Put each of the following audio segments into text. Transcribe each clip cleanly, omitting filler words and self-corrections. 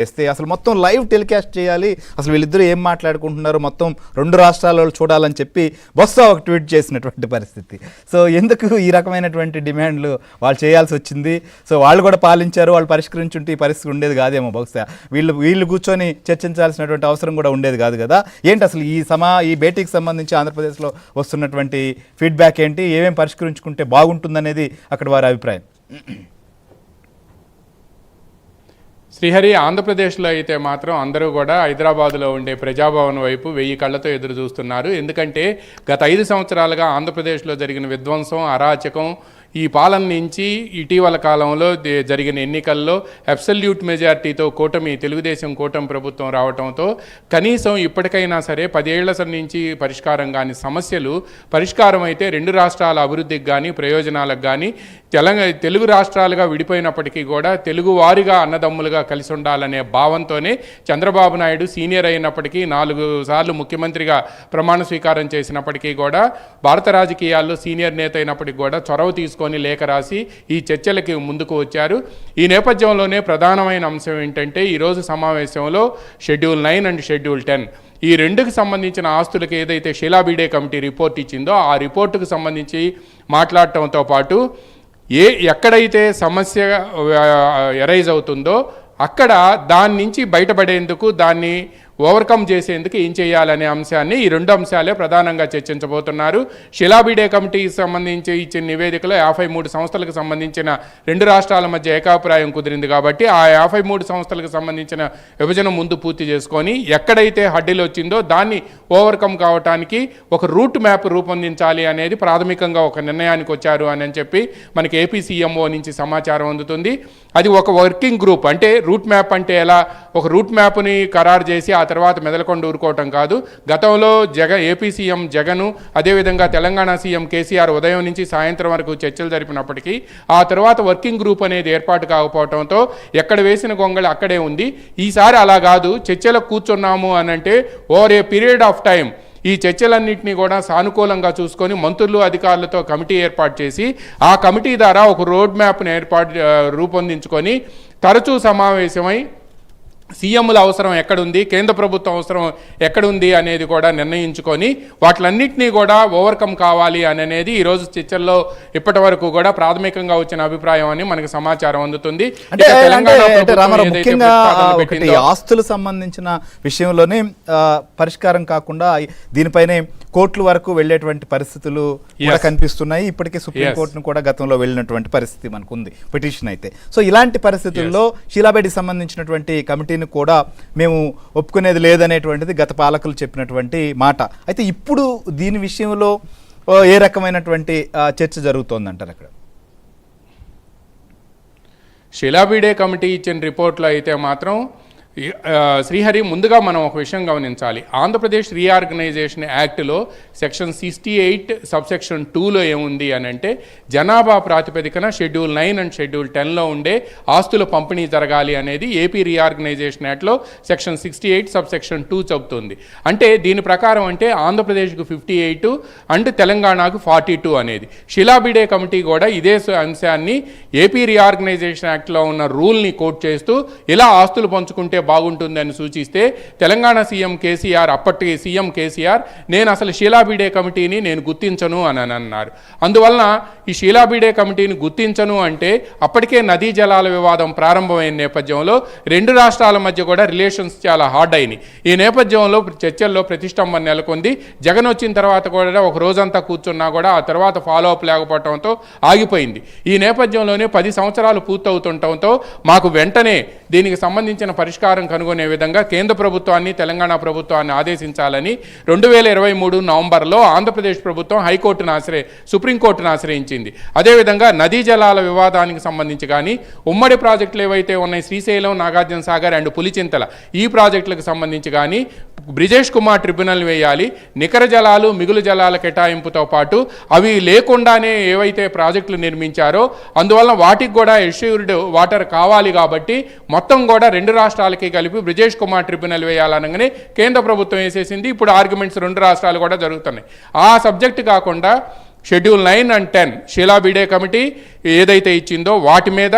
చేస్తే అసలు మొత్తం లైవ్ టెలికాస్ట్ చేయాలి, అసలు వీళ్ళిద్దరూ ఏం మాట్లాడుకుంటున్నారు మొత్తం 2 రాష్ట్రాల చూడాలని చెప్పి బొత్స ఒక ట్వీట్ చేసినటువంటి పరిస్థితి. సో ఎందుకు ఈ రకమైనటువంటి డిమాండ్లు వాళ్ళు చేయాల్సి వచ్చింది? సో వాళ్ళు కూడా పాలించారు, వాళ్ళు పరిష్కరించుంటే ఈ పరిస్థితి ఉండేది కాదేమో. బహుశా వీళ్ళు కూర్చొని చర్చించాల్సినటువంటి అవసరం కూడా ఉండేది కాదు కదా. ఏంటి అసలు ఈ భేటీకి సంబంధించి ఆంధ్రప్రదేశ్లో వస్తున్నటువంటి ఫీడ్బ్యాక్ ఏంటి, ఏమేమి పరిష్కరించుకుంటే బాగుంటుందనేది అక్కడ వారి అభిప్రాయం. శ్రీహరి, ఆంధ్రప్రదేశ్లో అయితే మాత్రం అందరూ కూడా హైదరాబాదులో ఉండే ప్రజాభవన్ వైపు 1000 కళ్ళతో ఎదురు చూస్తున్నారు. ఎందుకంటే గత 5 సంవత్సరాలుగా ఆంధ్రప్రదేశ్లో జరిగిన విధ్వంసం, అరాచకం, ఈ పాలన నుంచి ఇటీవల కాలంలో జరిగిన ఎన్నికల్లో అబ్సల్యూట్ మెజార్టీతో తెలుగుదేశం కూటమి ప్రభుత్వం రావడంతో కనీసం ఇప్పటికైనా సరే 10 ఏళ్ల నుంచి పరిష్కారం కాని సమస్యలు పరిష్కారం అయితే 2 రాష్ట్రాల అభివృద్ధికి కానీ ప్రయోజనాలకు కానీ తెలుగు రాష్ట్రాలుగా విడిపోయినప్పటికీ కూడా తెలుగు వారిగా అన్నదమ్ములుగా కలిసి ఉండాలనే భావంతోనే చంద్రబాబు నాయుడు సీనియర్ అయినప్పటికీ 4 సార్లు ముఖ్యమంత్రిగా ప్రమాణ స్వీకారం చేసినప్పటికీ కూడా భారత రాజకీయాల్లో సీనియర్ నేత అయినప్పటికీ కూడా చొరవ తీసుకొని లేఖ రాసి ఈ చర్చలకి ముందుకు వచ్చారు. ఈ నేపథ్యంలోనే ప్రధానమైన అంశం ఏంటంటే ఈరోజు సమావేశంలో షెడ్యూల్ 9 అండ్ షెడ్యూల్ 10 ఈ 2కి సంబంధించిన ఆస్తులకు ఏదైతే షీలా బీడే కమిటీ రిపోర్ట్ ఇచ్చిందో ఆ రిపోర్టుకు సంబంధించి మాట్లాడటంతో పాటు ఎక్కడైతే సమస్య ఎరైజ్ అవుతుందో అక్కడ దాని నుంచి బయటపడేందుకు, దాన్ని ఓవర్కమ్ చేసేందుకు ఏం చేయాలనే అంశాన్ని ఈ 2 అంశాలే ప్రధానంగా చర్చించబోతున్నారు. షీలా బీడే కమిటీకి సంబంధించి ఇచ్చిన నివేదికలో 53 సంస్థలకు సంబంధించిన 2 రాష్ట్రాల మధ్య ఏకాభిప్రాయం కుదిరింది కాబట్టి ఆ 53 సంస్థలకు సంబంధించిన విభజన ముందు పూర్తి చేసుకొని ఎక్కడైతే హడ్డీలు వచ్చిందో దాన్ని ఓవర్కమ్ కావటానికి ఒక రూట్ మ్యాప్ రూపొందించాలి అనేది ప్రాథమికంగా ఒక నిర్ణయానికి వచ్చారు అని చెప్పి మనకి ఏపీ సీఎంఓ నుంచి సమాచారం అందుతుంది. అది ఒక వర్కింగ్ గ్రూప్, అంటే రూట్ మ్యాప్ అంటే ఎలా, ఒక రూట్ మ్యాప్ని ఖరారు చేసి ఆ తర్వాత మెదలకొండ ఊరుకోవటం కాదు. గతంలో ఏపీ సీఎం జగను, అదేవిధంగా తెలంగాణ సీఎం కేసీఆర్ ఉదయం నుంచి సాయంత్రం వరకు చర్చలు జరిపినప్పటికీ ఆ తర్వాత వర్కింగ్ గ్రూప్ అనేది ఏర్పాటు కాకపోవడంతో ఎక్కడ వేసిన గొంగళి అక్కడే ఉంది. ఈసారి అలా కాదు, చర్చలకు కూర్చున్నాము అని అంటే over a period of time ఈ చర్చలన్నింటినీ కూడా సానుకూలంగా చూసుకొని మంత్రులు అధికారులతో కమిటీ ఏర్పాటు చేసి ఆ కమిటీ ద్వారా ఒక రోడ్ మ్యాప్ను రూపొందించుకొని తరచూ సమావేశమై సీఎంల అవసరం ఎక్కడుంది, కేంద్ర ప్రభుత్వం అవసరం ఎక్కడుంది అనేది కూడా నిర్ణయించుకొని వాటిలన్నింటినీ కూడా ఓవర్కమ్ కావాలి అనేది ఈరోజు చర్చల్లో ఇప్పటి వరకు కూడా ప్రాథమికంగా వచ్చిన అభిప్రాయం అని మనకు సమాచారం అందుతుంది. ఆస్తులు సంబంధించిన విషయంలోనే పరిష్కారం కాకుండా దీనిపైనే కోర్టుల వరకు వెళ్లేటువంటి పరిస్థితులు కూడా కనిపిస్తున్నాయి. ఇప్పటికే సుప్రీంకోర్టును కూడా గతంలో వెళ్ళినటువంటి పరిస్థితి మనకు ఉంది పిటిషన్ అయితే. సో ఇలాంటి పరిస్థితుల్లో షీలా బీడేకి సంబంధించినటువంటి కమిటీని కూడా మేము ఒప్పుకునేది లేదనేటువంటిది గత పాలకులు చెప్పినటువంటి మాట. అయితే ఇప్పుడు దీని విషయంలో ఏ రకమైనటువంటి చర్చ జరుగుతోందంటారు అక్కడ? షీలా బీడే కమిటీ ఇచ్చిన రిపోర్ట్లో అయితే మాత్రం శ్రీహరి, ముందుగా మనం ఒక విషయం గమనించాలి. ఆంధ్రప్రదేశ్ రీఆర్గనైజేషన్ యాక్ట్లో సెక్షన్ 68 సబ్సెక్షన్ 2లో ఏముంది అని అంటే జనాభా ప్రాతిపదికన షెడ్యూల్ 9 అండ్ షెడ్యూల్ 10లో ఉండే ఆస్తుల పంపిణీ జరగాలి అనేది ఏపీ రీఆర్గనైజేషన్ యాక్ట్లో సెక్షన్ 68 సబ్సెక్షన్ 2 చెబుతుంది. అంటే దీని ప్రకారం అంటే ఆంధ్రప్రదేశ్కు 58 అండ్ తెలంగాణకు 42 అనేది. షీలా బీడే కమిటీ కూడా ఇదే అంశాన్ని ఏపీ రీఆర్గనైజేషన్ యాక్ట్లో ఉన్న రూల్ని కోట్ చేస్తూ ఇలా ఆస్తులు పంచుకుంటే బాగుంటుందని సూచిస్తే తెలంగాణ సీఎం కేసీఆర్, అప్పటి సీఎం కేసీఆర్, నేను అసలు షీలా బీడే కమిటీని నేను గుర్తించను అని అన్నారు. అందువలన ఈ షీలా బీడే కమిటీని గుర్తించను అంటే అప్పటికే నదీ జలాల వివాదం ప్రారంభమైన నేపథ్యంలో 2 రాష్ట్రాల మధ్య కూడా రిలేషన్స్ చాలా హార్డ్ అయినాయి. ఈ నేపథ్యంలో చర్చల్లో ప్రతిష్టంభన నెలకొంది. జగన్ వచ్చిన తర్వాత కూడా ఒక రోజంతా కూర్చున్నా కూడా ఆ తర్వాత ఫాలో అప్ లేకపోవడంతో ఆగిపోయింది. ఈ నేపథ్యంలోనే 10 సంవత్సరాలు పూర్తవుతుండటంతో మాకు వెంటనే దీనికి సంబంధించిన పరిష్కారం కనుగొనే విధంగా కేంద్ర ప్రభుత్వాన్ని, తెలంగాణ ప్రభుత్వాన్ని ఆదేశించాలని 2023 నవంబర్లో ఆంధ్రప్రదేశ్ ప్రభుత్వం సుప్రీంకోర్టును ఆశ్రయించింది. అదేవిధంగా నదీ జలాల వివాదానికి సంబంధించి కానీ ఉమ్మడి ప్రాజెక్టులు ఏవైతే ఉన్నాయి శ్రీశైలం, నాగార్జున సాగర్ అండ్ పులిచింతల ఈ ప్రాజెక్టులకు సంబంధించి కానీ బ్రిజేష్ కుమార్ ట్రిబ్యునల్ వేయాలి. నికర జలాలు, మిగులు జలాల కేటాయింపుతో పాటు అవి లేకుండానే ఏవైతే ప్రాజెక్టులు నిర్మించారో అందువల్ల వాటికి కూడా ఎష్యూర్డ్ వాటర్ కావాలి కాబట్టి మొత్తం కూడా 2 రాష్ట్రాలకి కలిపి బ్రిజేష్ కుమార్ ట్రిబ్యునల్ వేయాలనగానే కేంద్ర ప్రభుత్వం వేసేసింది. ఇప్పుడు ఆర్గ్యుమెంట్స్ 2 రాష్ట్రాలు కూడా జరుగుతున్నాయి. ఆ సబ్జెక్టు కాకుండా schedule 9 and 10 Sheela Bide committee ఏదైతే ఇచ్చిందో వాటి మీద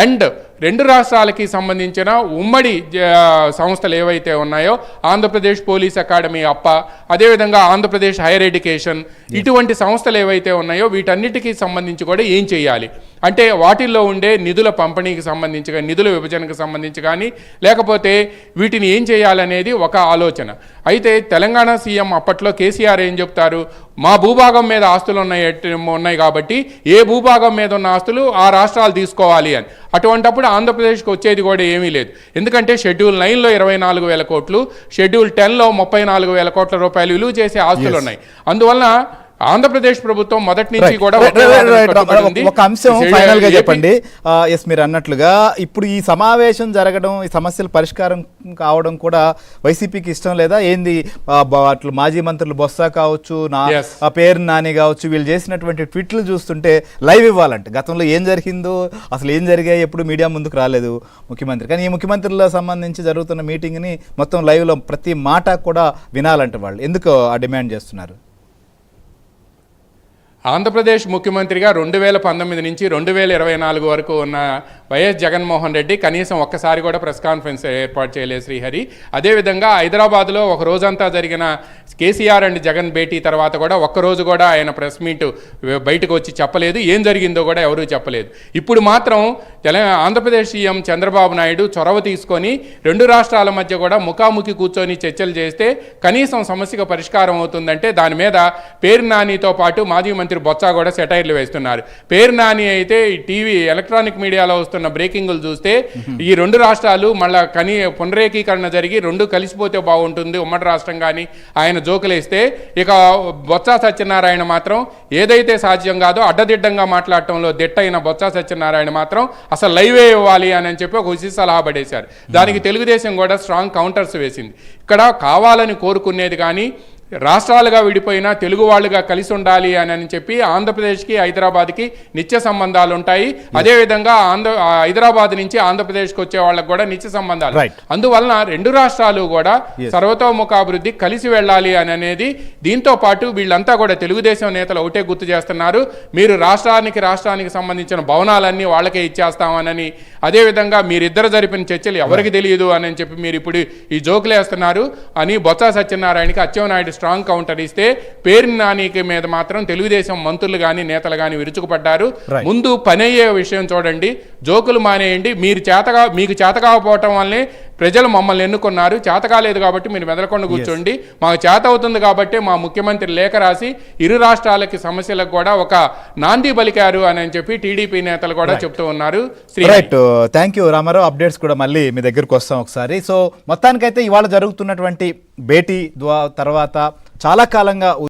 అండ్ రెండు రాష్ట్రాలకి సంబంధించిన ఉమ్మడి సంస్థలు ఏవైతే ఉన్నాయో ఆంధ్రప్రదేశ్ పోలీస్ అకాడమీ అప్ప, అదేవిధంగా ఆంధ్రప్రదేశ్ హైయర్ ఎడ్యుకేషన్, ఇటువంటి సంస్థలు ఏవైతే ఉన్నాయో వీటన్నిటికీ సంబంధించి కూడా ఏం చేయాలి అంటే వాటిల్లో ఉండే నిధుల పంపిణీకి సంబంధించి కానీ, నిధుల విభజనకు సంబంధించి కానీ, లేకపోతే వీటిని ఏం చేయాలనేది ఒక ఆలోచన. అయితే తెలంగాణ సీఎం అప్పట్లో కేసీఆర్ ఏం చెప్తారు, మా భూభాగం మీద ఆస్తులు ఉన్నాయి కాబట్టి ఏ భూభాగం మీద ఉన్న ఆస్తులు ఆ రాష్ట్రాలు తీసుకోవాలి అని. అటువంటప్పుడు ఆంధ్రప్రదేశ్కి వచ్చేది కూడా ఏమీ లేదు. ఎందుకంటే షెడ్యూల్ 9లో 24,000 కోట్లు, షెడ్యూల్ 10లో 34,000 కోట్ల రూపాయలు విలువ చేసే ఆస్తులు ఉన్నాయి. అందువలన ఆంధ్రప్రదేశ్ ప్రభుత్వం మొదటి నుంచి కూడా ఒక అంశం ఫైనల్ గా చెప్పండి. ఎస్, మీరు అన్నట్లుగా ఇప్పుడు ఈ సమావేశం జరగడం, ఈ సమస్యల పరిష్కారం కావడం కూడా వైసీపీకి ఇష్టం లేదా ఏంది? అట్లు మాజీ మంత్రులు బొత్స కావచ్చు, పేరు నాని కావచ్చు, వీళ్ళు చేసినటువంటి ట్వీట్లు చూస్తుంటే లైవ్ ఇవ్వాలంటే గతంలో ఏం జరిగిందో, అసలు ఏం జరిగాయి ఎప్పుడు మీడియా ముందుకు రాలేదు ముఖ్యమంత్రి, కానీ ఈ ముఖ్యమంత్రులకు సంబంధించి జరుగుతున్న మీటింగ్ని మొత్తం లైవ్లో ప్రతి మాట కూడా వినాలంటే వాళ్ళు ఎందుకు ఆ డిమాండ్ చేస్తున్నారు? ఆంధ్రప్రదేశ్ ముఖ్యమంత్రిగా 2019 నుంచి 2024 వరకు ఉన్న వైఎస్ జగన్మోహన్ రెడ్డి కనీసం ఒక్కసారి కూడా ప్రెస్ కాన్ఫరెన్స్ ఏర్పాటు చేయలేదు శ్రీహరి. అదేవిధంగా హైదరాబాద్లో ఒక రోజంతా జరిగిన కేసీఆర్ అండ్ జగన్ భేటీ తర్వాత కూడా ఒక్కరోజు కూడా ఆయన ప్రెస్ మీట్ బయటకు వచ్చి చెప్పలేదు, ఏం జరిగిందో కూడా ఎవరూ చెప్పలేదు. ఇప్పుడు మాత్రం ఆంధ్రప్రదేశ్ సీఎం చంద్రబాబు నాయుడు చొరవ తీసుకొని రెండు రాష్ట్రాల మధ్య కూడా ముఖాముఖి కూర్చొని చర్చలు చేస్తే కనీసం సమస్యకు పరిష్కారం అవుతుందంటే దాని మీద పేరు నానితో పాటు మాజీ మంత్రి బొత్స కూడా సెటైర్లు వేస్తున్నారు. పేరు నాని అయితే టీవీ ఎలక్ట్రానిక్ మీడియాలో వస్తున్న బ్రేకింగ్లు చూస్తే ఈ రెండు రాష్ట్రాలు మళ్ళా పునరేకీకరణ జరిగి రెండు కలిసిపోతే బాగుంటుంది ఉమ్మడి రాష్ట్రం కానీ ఆయన జోకులేస్తే, ఇక బొత్స సత్యనారాయణ మాత్రం ఏదైతే సాధ్యం కాదో అడ్డదిడ్డంగా మాట్లాడటంలో దిట్టయిన బొత్స సత్యనారాయణ మాత్రం అసలు లైవే ఇవ్వాలి అని చెప్పి ఒక ఉచిత సలహా పడేశారు. దానికి తెలుగుదేశం కూడా స్ట్రాంగ్ కౌంటర్స్ వేసింది. ఇక్కడ కావాలని కోరుకునేది కానీ రాష్ట్రాలుగా విడిపోయినా తెలుగు వాళ్ళుగా కలిసి ఉండాలి అని చెప్పి ఆంధ్రప్రదేశ్కి హైదరాబాద్కి నిత్య సంబంధాలు ఉంటాయి. అదేవిధంగా హైదరాబాద్ నుంచి ఆంధ్రప్రదేశ్కి వచ్చే వాళ్ళకి కూడా నిత్య సంబంధాలు. అందువలన రెండు రాష్ట్రాలు కూడా సర్వతోముఖాభివృద్ధి కలిసి వెళ్ళాలి అనేది. దీంతో పాటు వీళ్ళంతా కూడా తెలుగుదేశం నేతలు ఒకటే గుర్తు చేస్తున్నారు, మీరు రాష్ట్రానికి సంబంధించిన భవనాలన్నీ వాళ్ళకే ఇచ్చేస్తామనని, అదేవిధంగా మీరిద్దరు జరిపిన చర్చలు ఎవరికి తెలియదు అని చెప్పి మీరు ఇప్పుడు ఈ జోకులేస్తున్నారు అని బొత్స సత్యనారాయణకి అచ్చెన్నాయుడు స్ట్రాంగ్ కౌంటర్ ఇస్తే, పేరు నానికి మీద మాత్రం తెలుగుదేశం మంత్రులు కానీ నేతలు కానీ విరుచుకుపడ్డారు. ముందు పనయ్యే విషయం చూడండి, జోకులు మానేయండి. మీకు చేత కాకపోవటం వల్లే ప్రజలు మమ్మల్ని ఎన్నుకున్నారు, చేత కాలేదు కాబట్టి మీరు మెదలకుండా కూర్చోండి, మాకు చేత అవుతుంది కాబట్టి మా ముఖ్యమంత్రి లేఖ రాసి ఇరు రాష్ట్రాలకి సమస్యలకు కూడా ఒక నాంది పలికారు అని చెప్పి టీడీపీ నేతలు కూడా చెప్తూ ఉన్నారు. Thank you Ramarao. అప్డేట్స్ కూడా మళ్ళీ మీ దగ్గరకు వస్తాం ఒకసారి. సో మొత్తానికైతే ఇవాళ జరుగుతున్నటువంటి భేటీ తర్వాత చాలా కాలంగా